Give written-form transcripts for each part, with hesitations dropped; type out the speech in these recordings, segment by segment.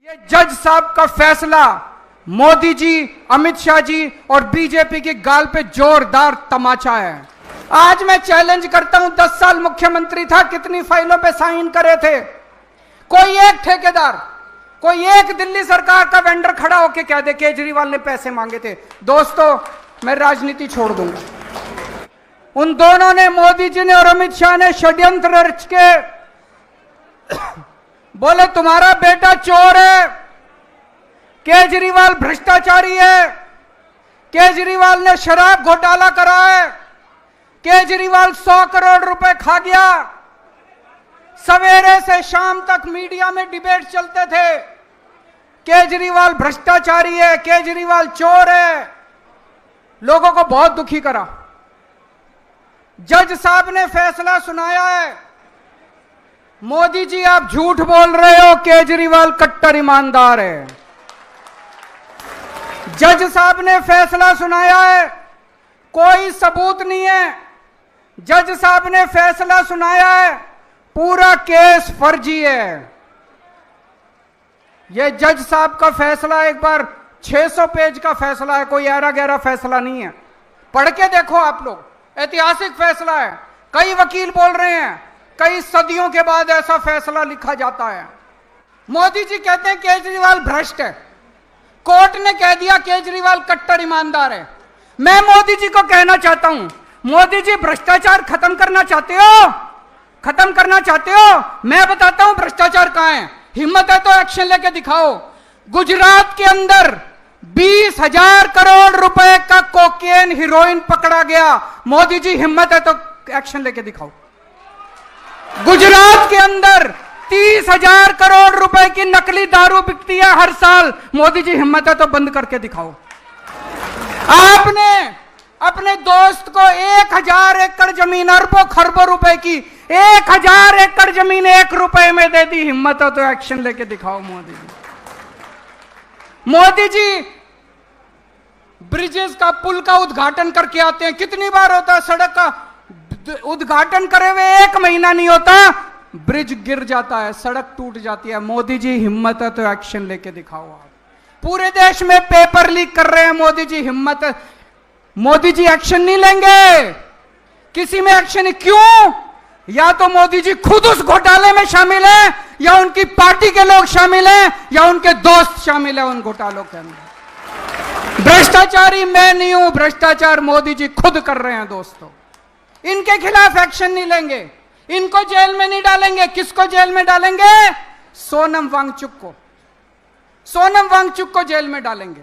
ये जज साहब का फैसला मोदी जी, अमित शाह जी और बीजेपी की गाल पे जोरदार तमाचा है। आज मैं चैलेंज करता हूं, 10 साल मुख्यमंत्री था, कितनी फाइलों पे साइन करे थे? कोई एक ठेकेदार, कोई एक दिल्ली सरकार का वेंडर खड़ा होके कह दे केजरीवाल ने पैसे मांगे थे। दोस्तों, मैं राजनीति छोड़ दूंगा। उन दोनों ने, मोदी जी ने और अमित शाह ने षड्यंत्र रच के बोले तुम्हारा बेटा चोर है, केजरीवाल भ्रष्टाचारी है, केजरीवाल ने शराब घोटाला करा है, केजरीवाल 100 करोड़ रुपए खा गया। सवेरे से शाम तक मीडिया में डिबेट चलते थे, केजरीवाल भ्रष्टाचारी है, केजरीवाल चोर है। लोगों को बहुत दुखी करा। जज साहब ने फैसला सुनाया है, मोदी जी आप झूठ बोल रहे हो, केजरीवाल कट्टर ईमानदार है। जज साहब ने फैसला सुनाया है, कोई सबूत नहीं है। जज साहब ने फैसला सुनाया है, पूरा केस फर्जी है। यह जज साहब का फैसला एक बार 600 पेज का फैसला है, कोई ऐरा गहरा फैसला नहीं है। पढ़ के देखो आप लोग, ऐतिहासिक फैसला है। कई वकील बोल रहे हैं कई सदियों के बाद ऐसा फैसला लिखा जाता है। मोदी जी कहते हैं केजरीवाल भ्रष्ट है, कोर्ट ने कह दिया केजरीवाल कट्टर ईमानदार है। मैं मोदी जी को कहना चाहता हूं, मोदी जी भ्रष्टाचार खत्म करना चाहते हो? खत्म करना चाहते हो? मैं बताता हूं भ्रष्टाचार कहां है। हिम्मत है तो एक्शन लेके दिखाओ। गुजरात के अंदर 20,000 करोड़ रुपए का कोकेन, हीरोइन पकड़ा गया। मोदी जी हिम्मत है तो एक्शन लेके दिखाओ। गुजरात के अंदर 30,000 करोड़ रुपए की नकली दारू बिकती है हर साल। मोदी जी हिम्मत है तो बंद करके दिखाओ। आपने अपने दोस्त को 1,000 एकड़ जमीन, अरबों खरबों रुपए की 1,000 एकड़ जमीन 1 रुपए में दे दी। हिम्मत है तो एक्शन लेके दिखाओ मोदी जी। मोदी जी ब्रिजेस का, पुल का उद्घाटन करके आते हैं। कितनी बार होता है सड़क का उद्घाटन करे हुए 1 महीना नहीं होता, ब्रिज गिर जाता है, सड़क टूट जाती है। मोदी जी हिम्मत है तो एक्शन लेके दिखाओ। आप पूरे देश में पेपर लीक कर रहे हैं, मोदी जी हिम्मत है। मोदी जी एक्शन नहीं लेंगे, किसी में एक्शन नहीं। क्यों? या तो मोदी जी खुद उस घोटाले में शामिल है, या उनकी पार्टी के लोग शामिल हैं, या उनके दोस्त शामिल है उन घोटालों के अंदर। भ्रष्टाचारी मैं नहीं हूं, भ्रष्टाचार मोदी जी खुद कर रहे हैं। दोस्तों, इनके खिलाफ एक्शन नहीं लेंगे, इनको जेल में नहीं डालेंगे। किसको जेल में डालेंगे? सोनम वांगचुक को। सोनम वांगचुक को जेल में डालेंगे,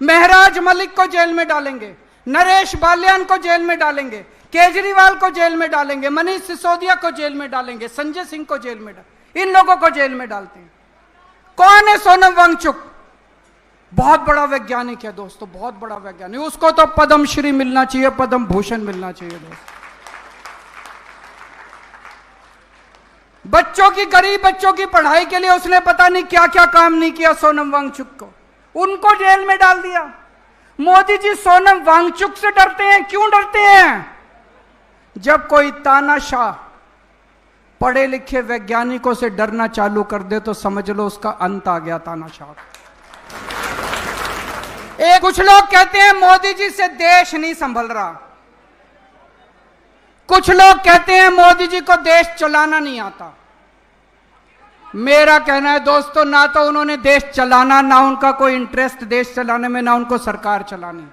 महराज मलिक को जेल में डालेंगे, नरेश बाल्यान को जेल में डालेंगे, केजरीवाल को जेल में डालेंगे, मनीष सिसोदिया को जेल में डालेंगे, संजय सिंह को जेल में डालेंगे। इन लोगों को जेल में डालते हैं। कौन है सोनम वांगचुक? बहुत बड़ा वैज्ञानिक है दोस्तों, बहुत बड़ा वैज्ञानिक। उसको तो पद्मश्री मिलना चाहिए, पद्म भूषण मिलना चाहिए दोस्तों। बच्चों की, गरीब बच्चों की पढ़ाई के लिए उसने पता नहीं क्या क्या काम नहीं किया सोनम वांगचुक को, उनको जेल में डाल दिया। मोदी जी सोनम वांगचुक से डरते हैं। क्यों डरते हैं? जब कोई तानाशाह पढ़े लिखे वैज्ञानिकों से डरना चालू कर दे तो समझ लो उसका अंत आ गया तानाशाह। कुछ लोग कहते हैं मोदी जी से देश नहीं संभल रहा, कुछ लोग कहते हैं मोदी जी को देश चलाना नहीं आता। मेरा कहना है दोस्तों, ना तो उन्होंने देश चलाना, ना उनका कोई इंटरेस्ट देश चलाने में, ना उनको सरकार चलानी।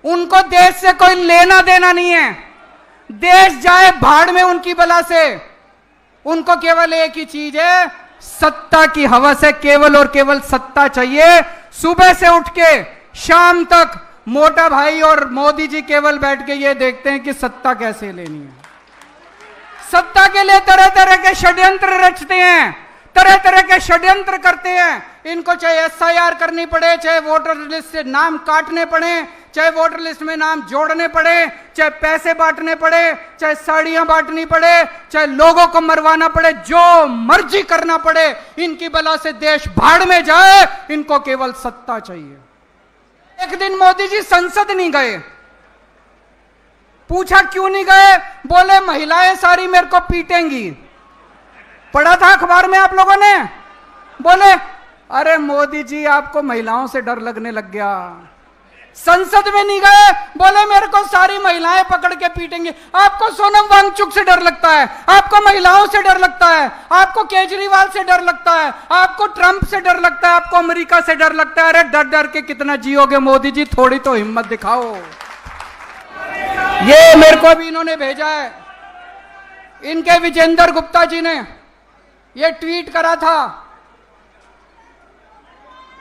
उनको देश से कोई लेना देना नहीं है। देश जाए भाड़ में उनकी बला से। उनको केवल एक ही चीज है, सत्ता की हवस है, केवल और केवल सत्ता चाहिए। सुबह से उठ के शाम तक मोटा भाई और मोदी जी केवल बैठ के ये देखते हैं कि सत्ता कैसे लेनी है। सत्ता के लिए तरह तरह के षड्यंत्र रचते हैं, तरह तरह के षड्यंत्र करते हैं। इनको चाहे SIR करनी पड़े, चाहे वोटर लिस्ट से नाम काटने पड़े, चाहे वोटर लिस्ट में नाम जोड़ने पड़े, चाहे पैसे बांटने पड़े, चाहे साड़ियां बांटनी पड़े, चाहे लोगों को मरवाना पड़े, जो मर्जी करना पड़े। इनकी बला से देश भाड़ में जाए, इनको केवल सत्ता चाहिए। एक दिन मोदी जी संसद नहीं गए। पूछा क्यों नहीं गए? बोले महिलाएं सारी मेरे को पीटेंगी। पढ़ा था अखबार में आप लोगों ने? बोले अरे मोदी जी, आपको महिलाओं से डर लगने लग गया। संसद में नहीं गए, बोले मेरे को सारी महिलाएं पकड़ के पीटेंगे। आपको सोनम वांगचुक से डर लगता है, आपको महिलाओं से डर लगता है, आपको केजरीवाल से डर लगता है, आपको ट्रंप से डर लगता है, आपको अमेरिका से डर लगता है। अरे डर डर के कितना जियोगे मोदी जी, थोड़ी तो हिम्मत दिखाओ। ये मेरे को भी इन्होंने भेजा है, इनके विजेंद्र गुप्ता जी ने ये ट्वीट करा था।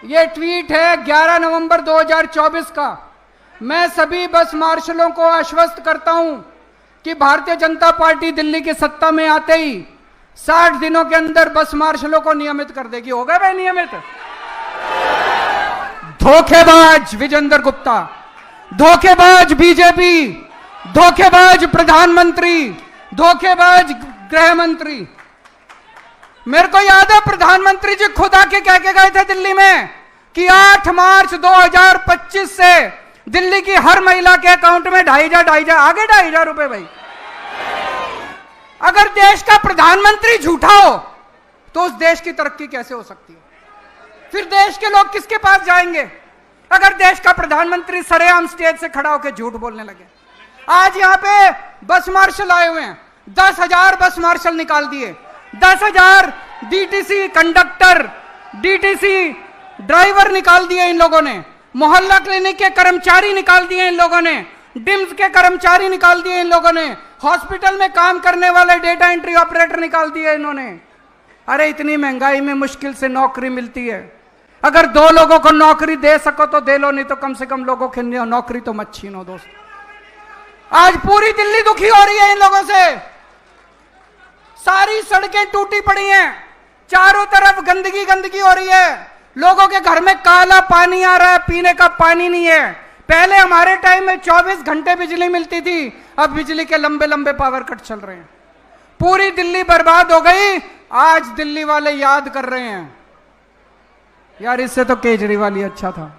ये ट्वीट है 11 नवंबर 2024 का। मैं सभी बस मार्शलों को आश्वस्त करता हूं कि भारतीय जनता पार्टी दिल्ली की सत्ता में आते ही 60 दिनों के अंदर बस मार्शलों को नियमित कर देगी। हो गए भाई नियमित? धोखेबाज विजेंद्र गुप्ता, धोखेबाज बीजेपी, धोखेबाज प्रधानमंत्री, धोखेबाज गृह मंत्री। मेरे को याद है प्रधानमंत्री जी खुद आके कह के गए थे दिल्ली में कि 8 मार्च 2025 से दिल्ली की हर महिला के अकाउंट में 2,500 आगे 2,500 रुपए। भाई अगर देश का प्रधानमंत्री झूठा हो तो उस देश की तरक्की कैसे हो सकती है? फिर देश के लोग किसके पास जाएंगे अगर देश का प्रधानमंत्री सरेआम स्टेज से खड़ा होकर झूठ बोलने लगे? आज यहां पे बस मार्शल आए हुए हैं, 10,000 बस मार्शल निकाल दिए, 10,000 डीटीसी कंडक्टर, डीटीसी ड्राइवर निकाल दिए इन लोगों ने, मोहल्ला क्लिनिक के कर्मचारी निकाल दिए इन लोगों ने, डिम्स के कर्मचारी निकाल दिए इन लोगों ने, हॉस्पिटल में काम करने वाले डेटा एंट्री ऑपरेटर निकाल दिए इन्होंने। अरे इतनी महंगाई में मुश्किल से नौकरी मिलती है, अगर 2 लोगों को नौकरी दे सको तो दे लो, नहीं तो कम से कम लोगों की नौकरी तो मत छीनो दोस्त। आज पूरी दिल्ली दुखी हो रही है इन लोगों से। सारी सड़कें टूटी पड़ी हैं, चारों तरफ गंदगी गंदगी हो रही है, लोगों के घर में काला पानी आ रहा है, पीने का पानी नहीं है। पहले हमारे टाइम में 24 घंटे बिजली मिलती थी, अब बिजली के लंबे लंबे पावर कट चल रहे हैं। पूरी दिल्ली बर्बाद हो गई। आज दिल्ली वाले याद कर रहे हैं यार इससे तो केजरीवाल ही अच्छा था।